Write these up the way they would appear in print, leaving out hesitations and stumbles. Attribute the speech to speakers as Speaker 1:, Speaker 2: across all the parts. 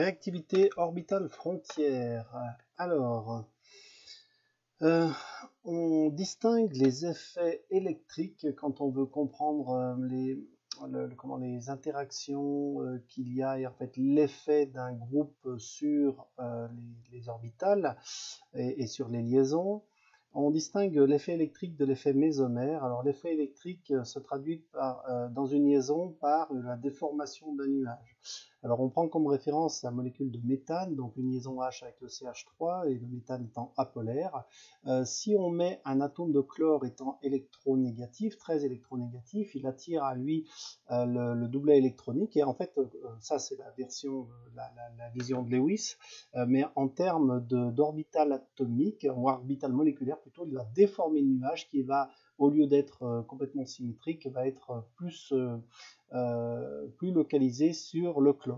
Speaker 1: Réactivité orbitale frontière. Alors, euh, on distingue les effets électriques quand on veut comprendre les interactions qu'il y a et en fait l'effet d'un groupe sur les orbitales et sur les liaisons. On distingue l'effet électrique de l'effet mésomère. Alors l'effet électrique se traduit dans une liaison par la déformation d'un nuage. Alors on prend comme référence la molécule de méthane, donc une liaison H avec le CH3 et le méthane étant apolaire. Si on met un atome de chlore étant électronégatif, très électronégatif, il attire à lui le doublet électronique et en fait ça c'est la version, la vision de Lewis, mais en termes d'orbital atomique ou orbital moléculaire plutôt, il va déformer le nuage qui va, au lieu d'être complètement symétrique, va être plus localisé sur le chlore.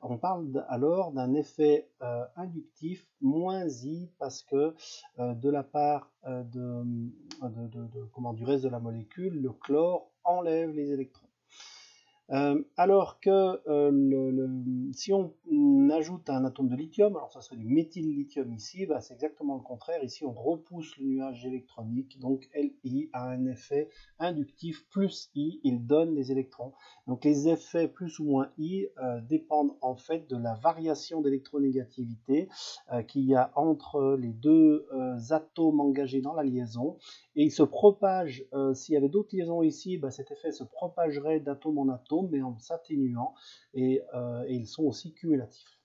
Speaker 1: On parle alors d'un effet inductif moins I parce que de la part du reste de la molécule, le chlore enlève les électrons. Alors que si on ajoute un atome de lithium, alors ça serait du méthylilithium ici, bah c'est exactement le contraire. Ici, on repousse le nuage électronique, donc Li a un effet inductif plus I, il donne les électrons. Donc les effets plus ou moins I dépendent en fait de la variation d'électronégativité qu'il y a entre les deux atomes engagés dans la liaison. Et il se propage, s'il y avait d'autres liaisons ici, bah, cet effet se propagerait d'atome en atome, mais en s'atténuant, et ils sont aussi cumulatifs.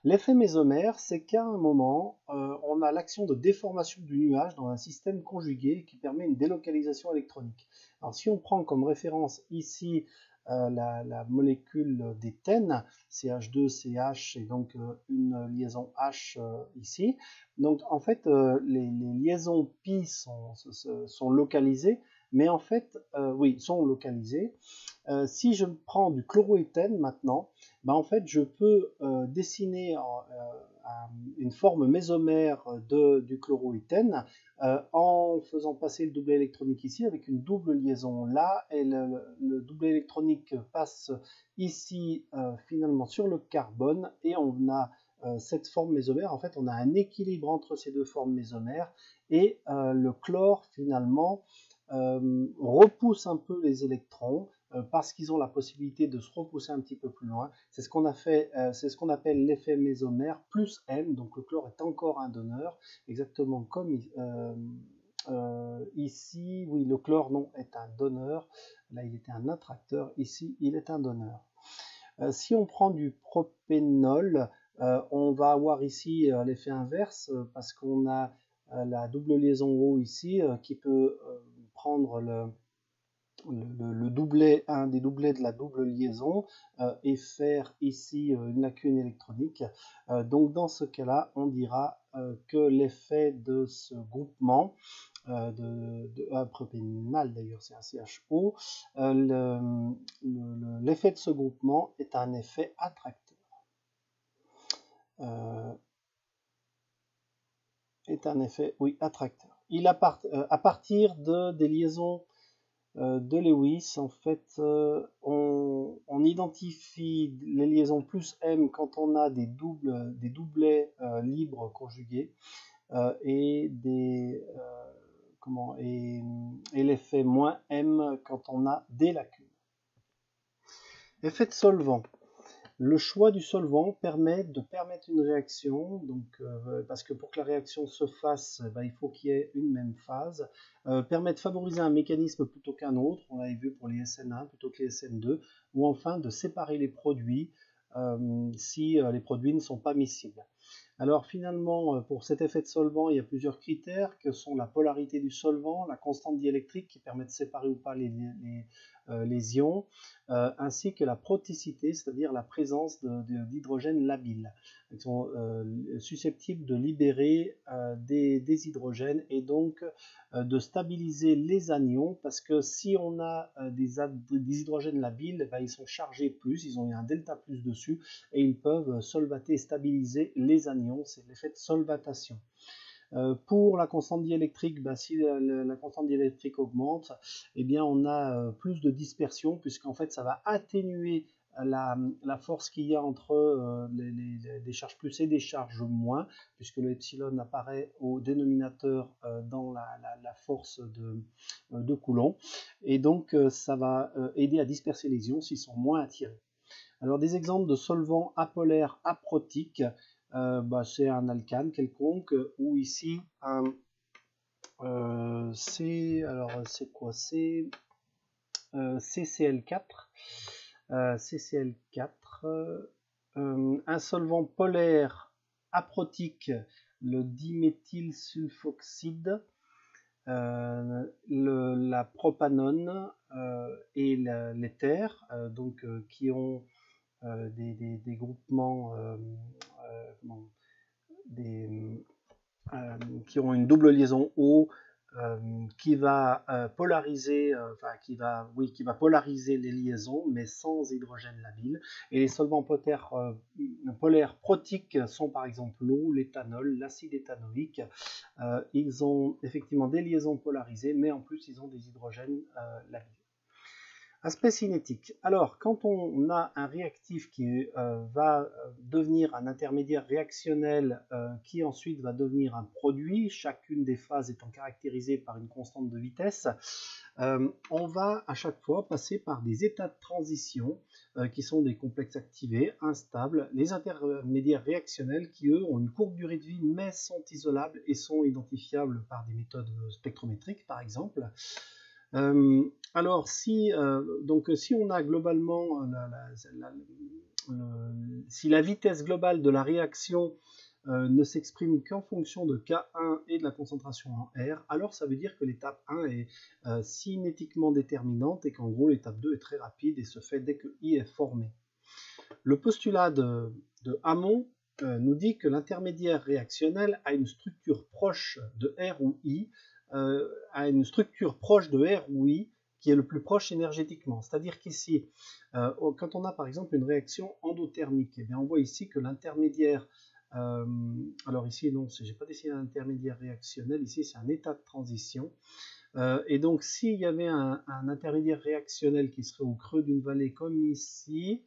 Speaker 1: L'effet mésomère, c'est qu'à un moment, on a l'action de déformation du nuage dans un système conjugué qui permet une délocalisation électronique. Alors si on prend comme référence ici la molécule d'éthène, CH2CH, et donc une liaison H ici. Donc en fait, les liaisons pi sont localisées, mais en fait, oui, sont localisées. Si je prends du chloroéthène maintenant, ben en fait, je peux dessiner une forme mésomère du chloroéthène en faisant passer le doublet électronique ici avec une double liaison là, et le doublet électronique passe ici finalement sur le carbone, et on a cette forme mésomère. En fait, on a un équilibre entre ces deux formes mésomères, et le chlore finalement repousse un peu les électrons parce qu'ils ont la possibilité de se repousser un petit peu plus loin. C'est ce qu'on appelle l'effet mésomère plus M, donc le chlore est encore un donneur, exactement comme ici, oui, le chlore non est un donneur, là il était un attracteur, ici il est un donneur. Si on prend du propénol, on va avoir ici l'effet inverse parce qu'on a la double liaison O ici qui peut prendre le doublet, un des doublets de la double liaison et faire ici une lacune électronique. Donc dans ce cas-là, on dira que l'effet de ce groupement de propénal, d'ailleurs c'est un CHO, l'effet de ce groupement est un effet attracteur. Est un effet, oui, attracteur. Il à partir des liaisons de Lewis, en fait, on identifie les liaisons plus M quand on a des doublets libres conjugués et l'effet moins M quand on a des lacunes. Effet de solvant. Le choix du solvant permet de permettre une réaction, donc, parce que pour que la réaction se fasse, il faut qu'il y ait une même phase, permet de favoriser un mécanisme plutôt qu'un autre, on l'avait vu pour les SN1 plutôt que les SN2, ou enfin de séparer les produits si les produits ne sont pas miscibles. Alors finalement, pour cet effet de solvant, il y a plusieurs critères que sont la polarité du solvant, la constante diélectrique qui permet de séparer ou pas les ions, ainsi que la proticité, c'est-à-dire la présence d'hydrogène labile. Ils sont susceptibles de libérer des hydrogènes et donc de stabiliser les anions, parce que si on a des hydrogènes labiles, ils sont chargés plus, ils ont un delta plus dessus, et ils peuvent solvater et stabiliser les anions, c'est l'effet de solvatation. Pour la constante diélectrique, si la constante diélectrique augmente, eh bien on a plus de dispersion, puisqu'en fait ça va atténuer la force qu'il y a entre des charges plus et des charges moins, puisque le epsilon apparaît au dénominateur dans la force de Coulomb. Et donc, ça va aider à disperser les ions s'ils sont moins attirés. Alors, des exemples de solvants apolaires aprotiques, c'est un alcane quelconque, ou ici c'est quoi? C'est CCl4. CCl4, un solvant polaire aprotique, le diméthylsulfoxyde, la propanone et l'éther, qui ont des groupements qui ont une double liaison O, qui va polariser, qui va polariser les liaisons, mais sans hydrogène labile. Et les solvants polaires protiques sont par exemple l'eau, l'éthanol, l'acide éthanoïque. Ils ont effectivement des liaisons polarisées, mais en plus ils ont des hydrogènes labiles. Aspect cinétique. Alors, quand on a un réactif qui va devenir un intermédiaire réactionnel qui ensuite va devenir un produit, chacune des phases étant caractérisée par une constante de vitesse, on va à chaque fois passer par des états de transition qui sont des complexes activés, instables, les intermédiaires réactionnels qui, eux, ont une courte durée de vie mais sont isolables et sont identifiables par des méthodes spectrométriques, par exemple. Alors, si on a globalement si la vitesse globale de la réaction ne s'exprime qu'en fonction de K1 et de la concentration en R, alors ça veut dire que l'étape 1 est cinétiquement déterminante et qu'en gros l'étape 2 est très rapide et se fait dès que I est formé. Le postulat de Hammond nous dit que l'intermédiaire réactionnel a une structure proche de R ou I, à une structure proche de R ou I qui est le plus proche énergétiquement. C'est-à-dire qu'ici, quand on a par exemple une réaction endothermique, eh bien on voit ici que l'intermédiaire, alors ici non, j'ai pas dessiné un intermédiaire réactionnel, ici c'est un état de transition. Et donc s'il y avait un intermédiaire réactionnel qui serait au creux d'une vallée comme ici,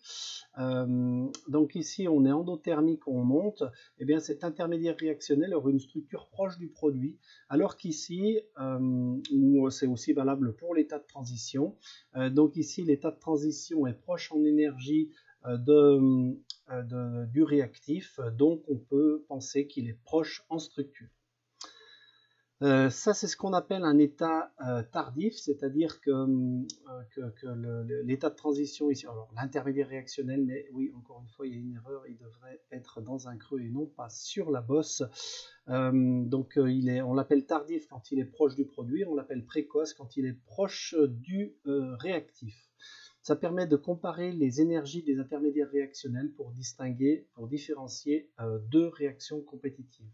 Speaker 1: donc ici on est endothermique, on monte, et bien cet intermédiaire réactionnel aurait une structure proche du produit, alors qu'ici, c'est aussi valable pour l'état de transition, donc ici l'état de transition est proche en énergie du réactif, donc on peut penser qu'il est proche en structure. Ça, c'est ce qu'on appelle un état tardif, c'est-à-dire que l'état de transition ici, alors l'intermédiaire réactionnel, mais oui, encore une fois, il y a une erreur, il devrait être dans un creux et non pas sur la bosse. On l'appelle tardif quand il est proche du produit, on l'appelle précoce quand il est proche du réactif. Ça permet de comparer les énergies des intermédiaires réactionnels pour différencier deux réactions compétitives.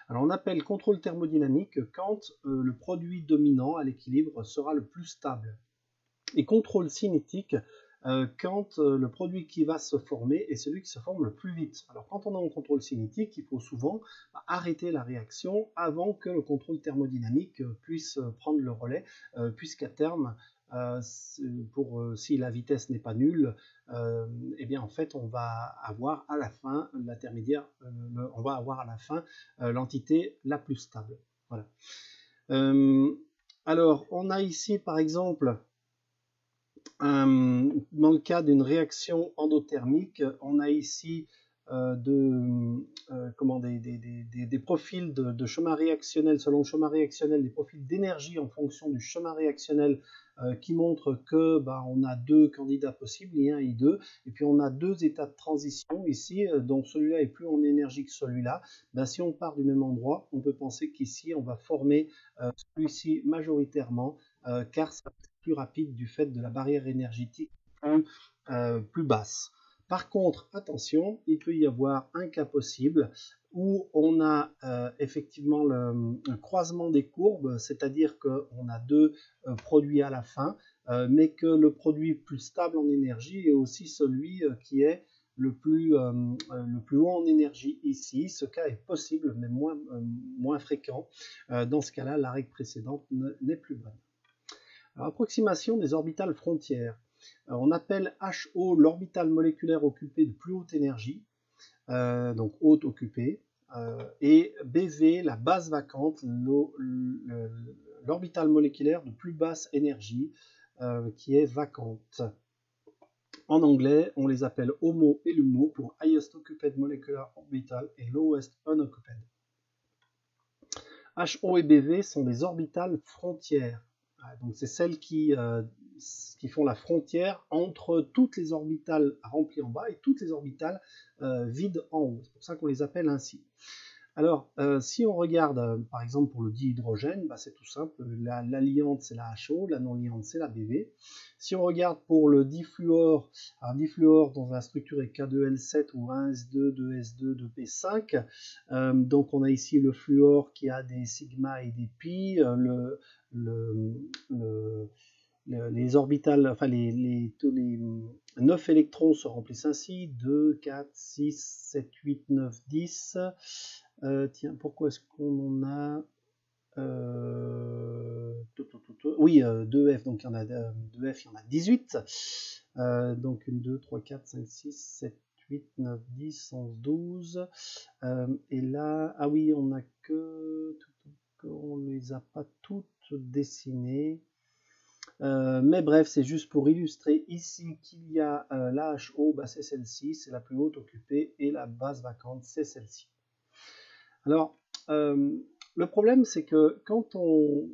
Speaker 1: Alors on appelle contrôle thermodynamique quand le produit dominant à l'équilibre sera le plus stable. Et contrôle cinétique quand le produit qui va se former est celui qui se forme le plus vite. Alors quand on est en contrôle cinétique, il faut souvent arrêter la réaction avant que le contrôle thermodynamique puisse prendre le relais, puisqu'à terme, si la vitesse n'est pas nulle, eh bien en fait on va avoir à la fin l'intermédiaire, on va avoir à la fin l'entité la plus stable. Voilà. Alors on a ici par exemple dans le cas d'une réaction endothermique, on a ici des profils de chemin réactionnel, selon le chemin réactionnel, des profils d'énergie en fonction du chemin réactionnel qui montrent que on a deux candidats possibles, I1 et I2, et puis on a deux états de transition ici, donc celui-là est plus en énergie que celui-là. Si on part du même endroit, on peut penser qu'ici on va former celui-ci majoritairement, car ça plus rapide du fait de la barrière énergétique plus basse. Par contre, attention, il peut y avoir un cas possible où on a effectivement le croisement des courbes, c'est-à-dire qu'on a deux produits à la fin, mais que le produit plus stable en énergie est aussi celui qui est le plus haut en énergie ici. Ce cas est possible, mais moins fréquent. Dans ce cas-là, la règle précédente n'est plus bonne. Alors, approximation des orbitales frontières. On appelle HO l'orbital moléculaire occupé de plus haute énergie, donc haute occupée, et BV la base vacante, l'orbital moléculaire de plus basse énergie, qui est vacante. En anglais, on les appelle HOMO et LUMO pour Highest Occupied Molecular Orbital et Lowest Unoccupied. HO et BV sont des orbitales frontières. Donc c'est celles qui font la frontière entre toutes les orbitales remplies en bas et toutes les orbitales vides en haut. C'est pour ça qu'on les appelle ainsi. Alors, si on regarde, par exemple, pour le dihydrogène, c'est tout simple. La liante, c'est la HO, la non-liante, c'est la BV. Si on regarde pour le difluor, alors difluor dans la structure est K2L7 ou 1S2, 2S2, 2P5. Donc, on a ici le fluor qui a des sigma et des pi. Les orbitales, enfin les 9 électrons se remplissent ainsi, 2, 4, 6, 7, 8, 9, 10. Tiens, pourquoi est-ce qu'on en a oui, 2F, donc il y en a 2F, il y en a 18. Donc 1, 2, 3, 4, 5, 6, 7, 8, 9, 10, 11, 12. Et là, ah oui, on a on ne les a pas toutes dessinées. Mais bref, c'est juste pour illustrer ici qu'il y a la HO, c'est celle-ci, c'est la plus haute occupée, et la base vacante, c'est celle-ci. Alors, le problème, c'est que quand on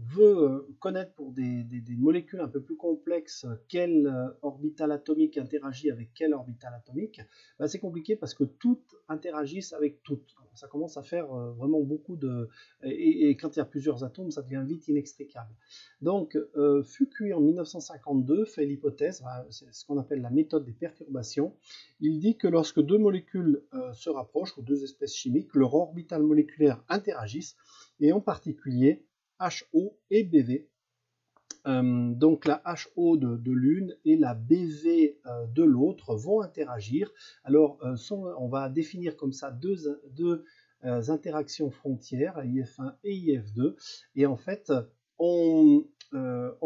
Speaker 1: veut connaître pour des molécules un peu plus complexes quel orbital atomique interagit avec quel orbital atomique, c'est compliqué parce que toutes interagissent avec toutes. Ça commence à faire vraiment beaucoup de... Et quand il y a plusieurs atomes, ça devient vite inextricable. Donc, Fukui, en 1952, fait l'hypothèse, c'est ce qu'on appelle la méthode des perturbations. Il dit que lorsque deux molécules se rapprochent, ou deux espèces chimiques, leur orbital moléculaire interagissent, et en particulier HO et BV. Donc la HO de l'une et la BV de l'autre vont interagir. Alors on va définir comme ça deux interactions frontières, IF1 et IF2, et en fait on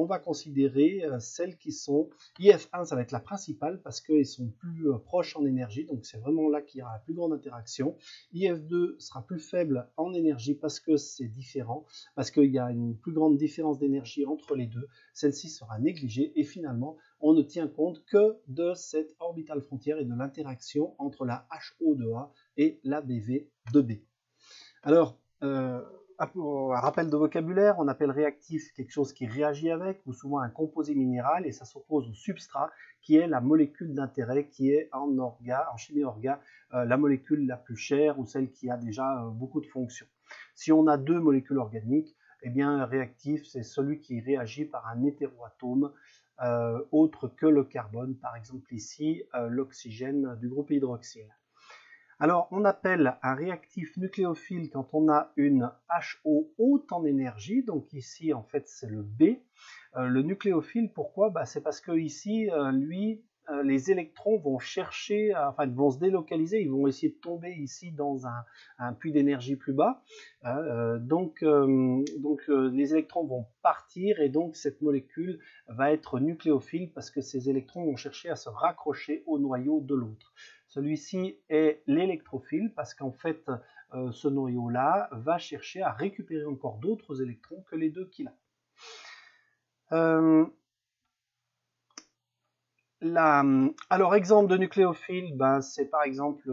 Speaker 1: va considérer celles qui sont... IF1, ça va être la principale parce qu'ils sont plus proches en énergie, donc c'est vraiment là qu'il y aura la plus grande interaction. IF2 sera plus faible en énergie parce que c'est différent, parce qu'il y a une plus grande différence d'énergie entre les deux. Celle-ci sera négligée et finalement, on ne tient compte que de cette orbitale frontière et de l'interaction entre la HO de A et la BV de B. Alors, un rappel de vocabulaire, on appelle réactif quelque chose qui réagit avec, ou souvent un composé minéral, et ça s'oppose au substrat, qui est la molécule d'intérêt, qui est en chimie orga, la molécule la plus chère, ou celle qui a déjà beaucoup de fonctions. Si on a deux molécules organiques, eh bien, réactif, c'est celui qui réagit par un hétéroatome autre que le carbone, par exemple ici, l'oxygène du groupe hydroxyle. Alors, on appelle un réactif nucléophile quand on a une HO haute en énergie, donc ici, en fait, c'est le B. Le nucléophile, pourquoi? C'est parce que ici, les électrons vont chercher, vont se délocaliser, ils vont essayer de tomber ici dans un puits d'énergie plus bas. Donc, les électrons vont partir et donc cette molécule va être nucléophile parce que ces électrons vont chercher à se raccrocher au noyau de l'autre. Celui-ci est l'électrophile parce qu'en fait, ce noyau-là va chercher à récupérer encore d'autres électrons que les deux qu'il a. Alors, exemple de nucléophile, c'est par exemple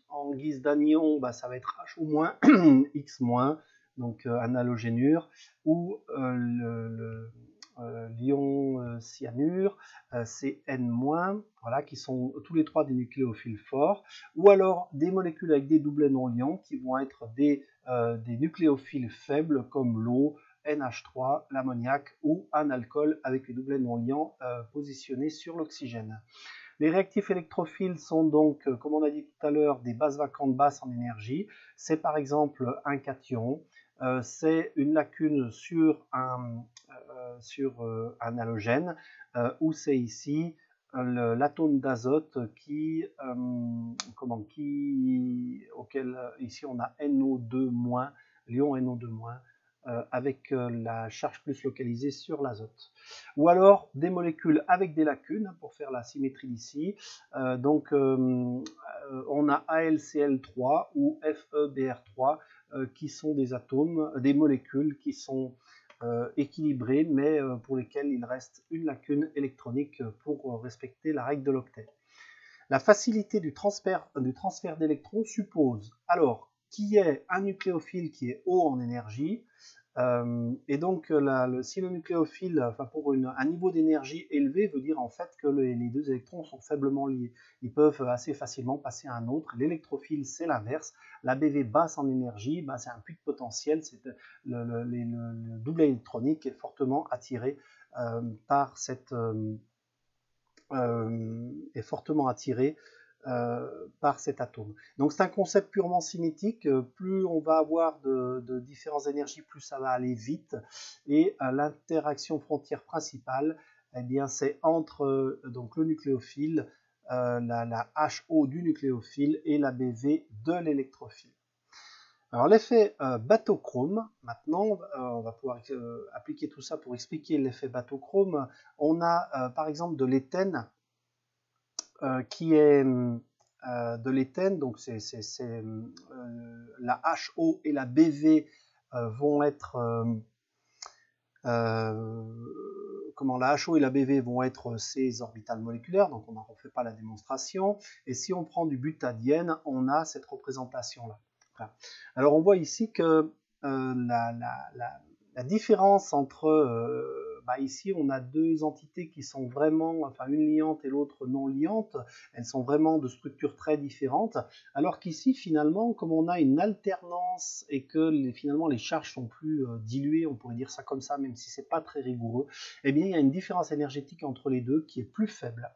Speaker 1: en guise d'anion, ça va être H-, X-, donc analogénure, ou l'ion cyanure, c'est N-, voilà, qui sont tous les trois des nucléophiles forts, ou alors des molécules avec des doublets non-liants qui vont être des nucléophiles faibles comme l'eau, NH3, l'ammoniac ou un alcool avec les doublets non-liants positionnés sur l'oxygène. Les réactifs électrophiles sont donc, comme on a dit tout à l'heure, des bases vacantes basses en énergie. C'est par exemple un cation, c'est une lacune sur un halogène, ou c'est ici l'atome d'azote auquel ici on a NO2-, l'ion NO2-, avec la charge plus localisée sur l'azote. Ou alors des molécules avec des lacunes, pour faire la symétrie d'ici. Donc on a AlCl3 ou FeBr3 qui sont des atomes, des molécules qui sont équilibrées, mais pour lesquelles il reste une lacune électronique pour respecter la règle de l'octet. La facilité du transfert d'électrons suppose alors qu'il y ait un nucléophile qui est haut en énergie, et donc si le nucléophile, enfin pour un niveau d'énergie élevé, veut dire en fait que les deux électrons sont faiblement liés. Ils peuvent assez facilement passer à un autre. L'électrophile, c'est l'inverse. La BV basse en énergie, ben, c'est un puits de potentiel. C'est le doublet électronique est fortement attiré par cette est fortement attiré par cet atome. Donc c'est un concept purement cinétique. Plus on va avoir de différentes énergies, plus ça va aller vite. Et l'interaction frontière principale, eh bien, c'est entre donc le nucléophile, la HO du nucléophile et la BV de l'électrophile. Alors l'effet bateau-chrome, maintenant on va pouvoir appliquer tout ça pour expliquer l'effet bateau-chrome. On a par exemple de l'éthène qui est de l'éthène, donc la HO et la BV vont être la HO et la BV vont être ces orbitales moléculaires, donc on n'en refait pas la démonstration. Et si on prend du butadiène, on a cette représentation-là. Enfin, alors on voit ici que la différence entre ici on a deux entités qui sont vraiment, enfin une liante et l'autre non liante, elles sont vraiment de structures très différentes, alors qu'ici finalement comme on a une alternance et que finalement les charges sont plus diluées, on pourrait dire ça comme ça même si c'est pas très rigoureux, eh bien il y a une différence énergétique entre les deux qui est plus faible.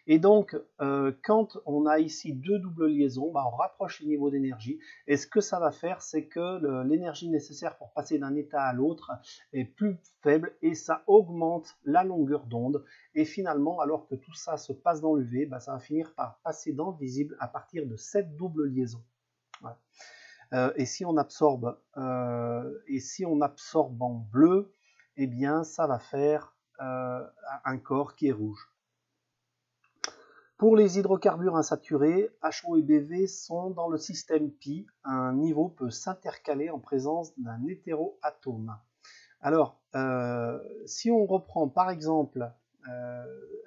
Speaker 1: Et donc, quand on a ici deux doubles liaisons, on rapproche les niveaux d'énergie. Et ce que ça va faire, c'est que l'énergie nécessaire pour passer d'un état à l'autre est plus faible et ça augmente la longueur d'onde. Et finalement, alors que tout ça se passe dans l'UV, ça va finir par passer dans le visible à partir de cette double liaison. Voilà. Et si on absorbe en bleu, eh bien, ça va faire un corps qui est rouge. Pour les hydrocarbures insaturés, HO et BV sont dans le système pi. Un niveau peut s'intercaler en présence d'un hétéroatome. Alors, si on reprend par exemple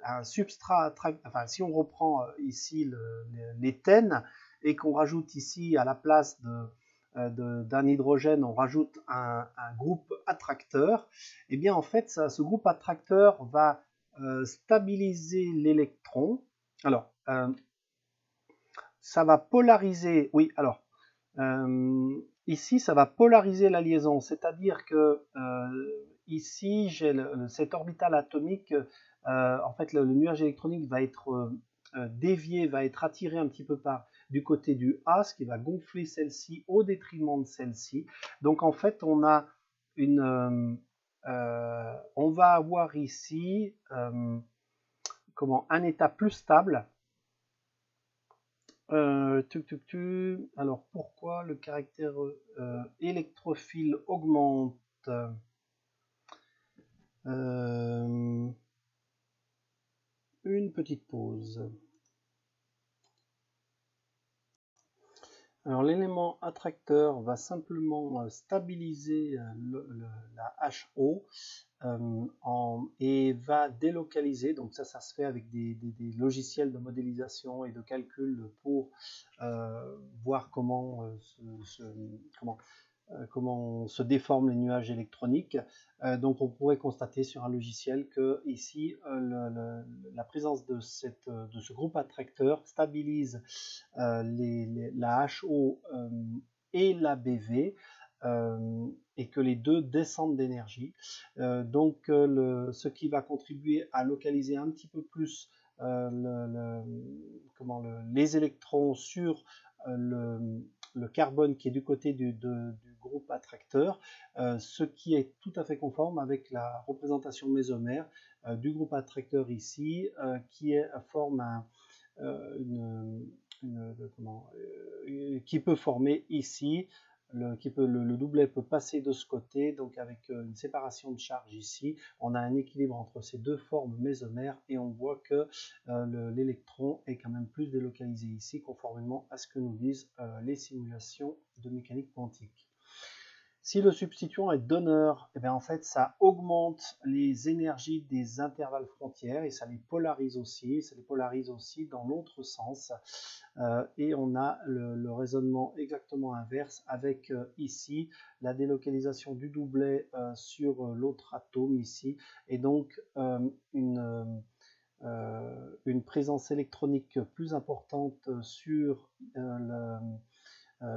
Speaker 1: un substrat, enfin si on reprend ici l'éthène et qu'on rajoute ici à la place d'un hydrogène, on rajoute un groupe attracteur, et bien en fait ce groupe attracteur va stabiliser l'électron. Alors, ça va polariser, oui, alors, ici, ça va polariser la liaison, c'est-à-dire que ici, j'ai cet orbital atomique, en fait, le nuage électronique va être dévié, va être attiré un petit peu du côté du A, ce qui va gonfler celle-ci au détriment de celle-ci. Donc, en fait, on a on va avoir ici un état plus stable. Alors pourquoi le caractère électrophile augmente? Une petite pause. Alors l'élément attracteur va simplement stabiliser la HO et va délocaliser, donc ça se fait avec des logiciels de modélisation et de calcul pour voir comment se déforment les nuages électroniques. Donc on pourrait constater sur un logiciel que ici la présence de ce groupe attracteur stabilise la HO et la BV et que les deux descendent d'énergie. Donc ce qui va contribuer à localiser un petit peu plus les électrons sur le carbone qui est du côté du groupe attracteur, ce qui est tout à fait conforme avec la représentation mésomère du groupe attracteur ici, qui forme qui peut former ici le doublet peut passer de ce côté, donc avec une séparation de charge ici, on a un équilibre entre ces deux formes mésomères et on voit que l'électron est quand même plus délocalisé ici, conformément à ce que nous disent les simulations de mécanique quantique. Si le substituant est donneur, eh bien en fait ça augmente les énergies des intervalles frontières et ça les polarise aussi dans l'autre sens. Et on a le raisonnement exactement inverse avec ici la délocalisation du doublet sur l'autre atome ici, et donc une présence électronique plus importante sur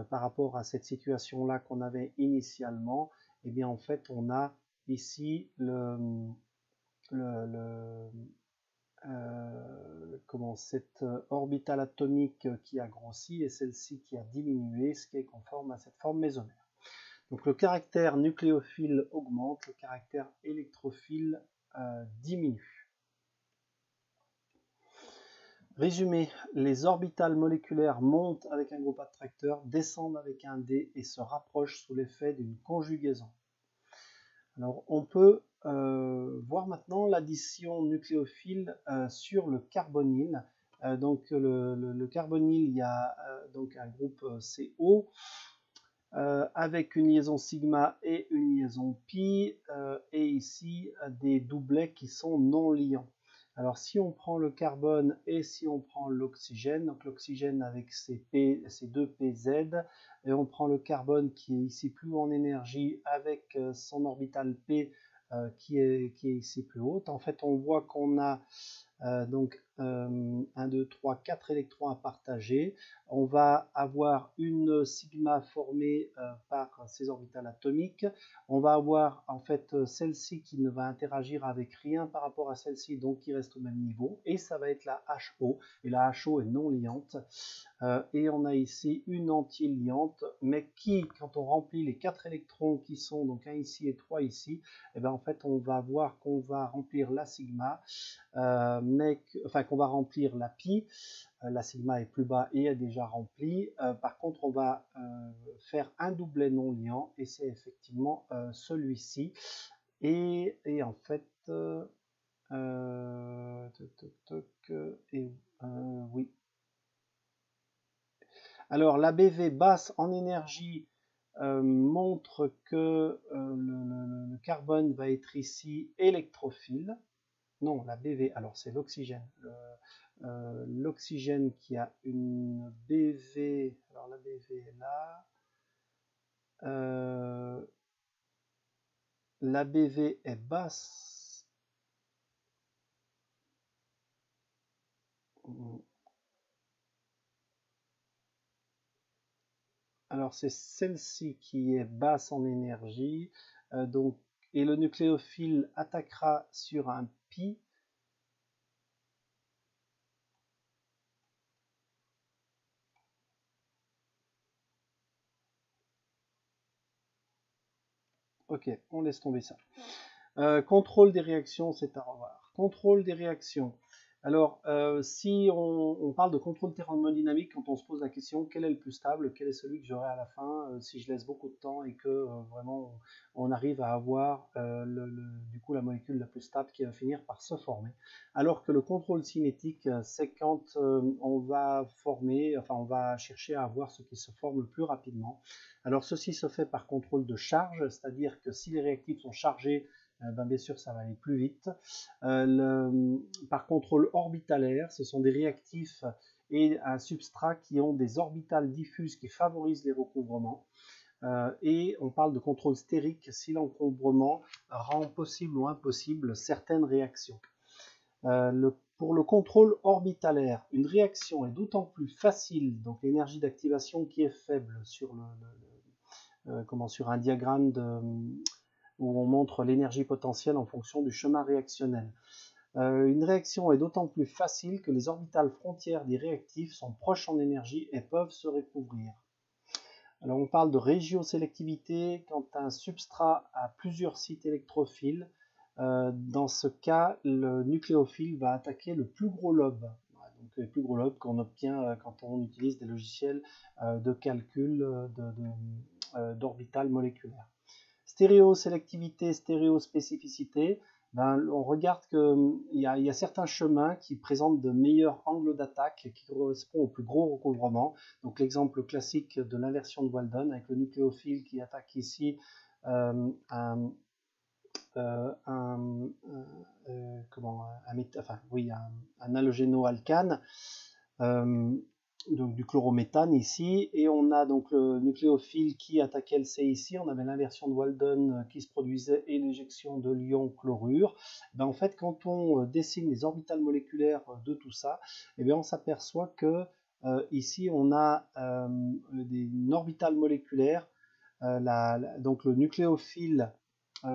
Speaker 1: par rapport à cette situation-là qu'on avait initialement. Et bien en fait on a ici cette orbitale atomique qui a grossi et celle-ci qui a diminué, ce qui est conforme à cette forme mésomère. Donc le caractère nucléophile augmente, le caractère électrophile diminue. Résumé, les orbitales moléculaires montent avec un groupe attracteur, descendent avec un D et se rapprochent sous l'effet d'une conjugaison. Alors on peut voir maintenant l'addition nucléophile sur le carbonyle. Donc le carbonyle, il y a donc un groupe CO avec une liaison sigma et une liaison pi, et ici des doublets qui sont non liants. Alors si on prend le carbone et si on prend l'oxygène, donc l'oxygène avec ses deux PZ, et on prend le carbone qui est ici plus haut en énergie avec son orbital P qui est ici plus haute, en fait on voit qu'on a donc 1, 2, 3, 4 électrons à partager. On va avoir une sigma formée par ces orbitales atomiques. On va avoir en fait celle-ci qui ne va interagir avec rien par rapport à celle-ci, donc qui reste au même niveau. Et ça va être la HO. Et la HO est non liante. Et on a ici une antiliante, mais qui, quand on remplit les 4 électrons qui sont donc 1 ici et 3 ici, et bien en fait on va voir qu'on va remplir la sigma, qu'on va remplir la pi, la sigma est plus bas et est déjà remplie. Par contre on va faire un doublet non liant et c'est effectivement celui-ci. Et en fait oui. Alors la BV basse en énergie montre que le carbone va être ici électrophile. Non, la BV, alors c'est l'oxygène. L'oxygène qui a une BV, alors la BV est là. La BV est basse. Alors c'est celle-ci qui est basse en énergie, donc, et le nucléophile attaquera sur un pi. Ok, on laisse tomber ça. Contrôle des réactions, c'est à revoir. Contrôle des réactions. Alors, si on parle de contrôle thermodynamique, quand on se pose la question quel est le plus stable, quel est celui que j'aurai à la fin, si je laisse beaucoup de temps et que vraiment on arrive à avoir du coup la molécule la plus stable qui va finir par se former. Alors que le contrôle cinétique, c'est quand on va former, enfin on va chercher à avoir ce qui se forme le plus rapidement. Alors ceci se fait par contrôle de charge, c'est-à-dire que si les réactifs sont chargés, ben bien sûr ça va aller plus vite. Par contrôle orbitalaire, ce sont des réactifs et un substrat qui ont des orbitales diffuses qui favorisent les recouvrements. Et on parle de contrôle stérique si l'encombrement rend possible ou impossible certaines réactions. Pour le contrôle orbitalaire, une réaction est d'autant plus facile, donc l'énergie d'activation qui est faible sur sur un diagramme où on montre l'énergie potentielle en fonction du chemin réactionnel. Une réaction est d'autant plus facile que les orbitales frontières des réactifs sont proches en énergie et peuvent se recouvrir. Alors on parle de régiosélectivité quand un substrat a plusieurs sites électrophiles. Dans ce cas, le nucléophile va attaquer le plus gros lobe. Donc les plus gros lobes qu'on obtient quand on utilise des logiciels de calcul d'orbital moléculaire. Stéréosélectivité, stéréospécificité, ben, on regarde qu'il y a certains chemins qui présentent de meilleurs angles d'attaque qui correspondent au plus gros recouvrement. Donc l'exemple classique de l'inversion de Walden avec le nucléophile qui attaque ici un halogénoalcane, donc du chlorométhane ici, et on a donc le nucléophile qui attaquait le C ici, on avait l'inversion de Walden qui se produisait et l'éjection de l'ion chlorure. Ben, en fait, quand on dessine les orbitales moléculaires de tout ça, et bien on s'aperçoit que ici on a une orbitale moléculaire, donc le nucléophile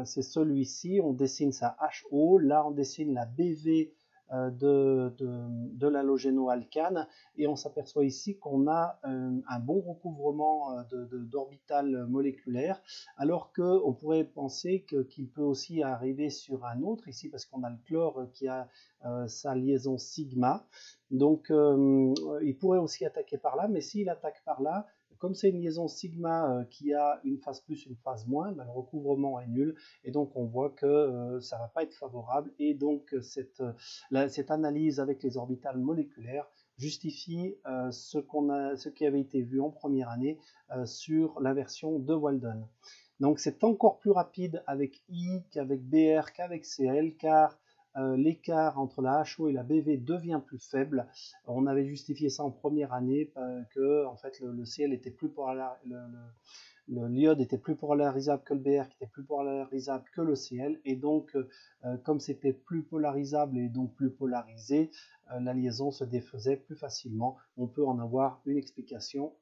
Speaker 1: c'est celui-ci, on dessine sa HO, là on dessine la BV de l'halogénoalcane et on s'aperçoit ici qu'on a un bon recouvrement d'orbital moléculaire, alors qu'on pourrait penser qu'il peut aussi arriver sur un autre ici parce qu'on a le chlore qui a sa liaison sigma, donc il pourrait aussi attaquer par là, mais s'il attaque par là, comme c'est une liaison sigma qui a une phase plus, une phase moins, ben, le recouvrement est nul et donc on voit que ça ne va pas être favorable et donc cette analyse avec les orbitales moléculaires justifie ce qui avait été vu en première année sur la version de Walden. Donc c'est encore plus rapide avec I qu'avec BR qu'avec CL car l'écart entre la HO et la BV devient plus faible. On avait justifié ça en première année que en fait le CL était plus l'iode était plus polarisable que le BR qui était plus polarisable que le CL et donc comme c'était plus polarisable et donc plus polarisé, la liaison se défaisait plus facilement. On peut en avoir une explication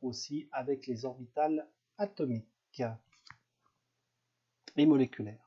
Speaker 1: aussi avec les orbitales atomiques et moléculaires.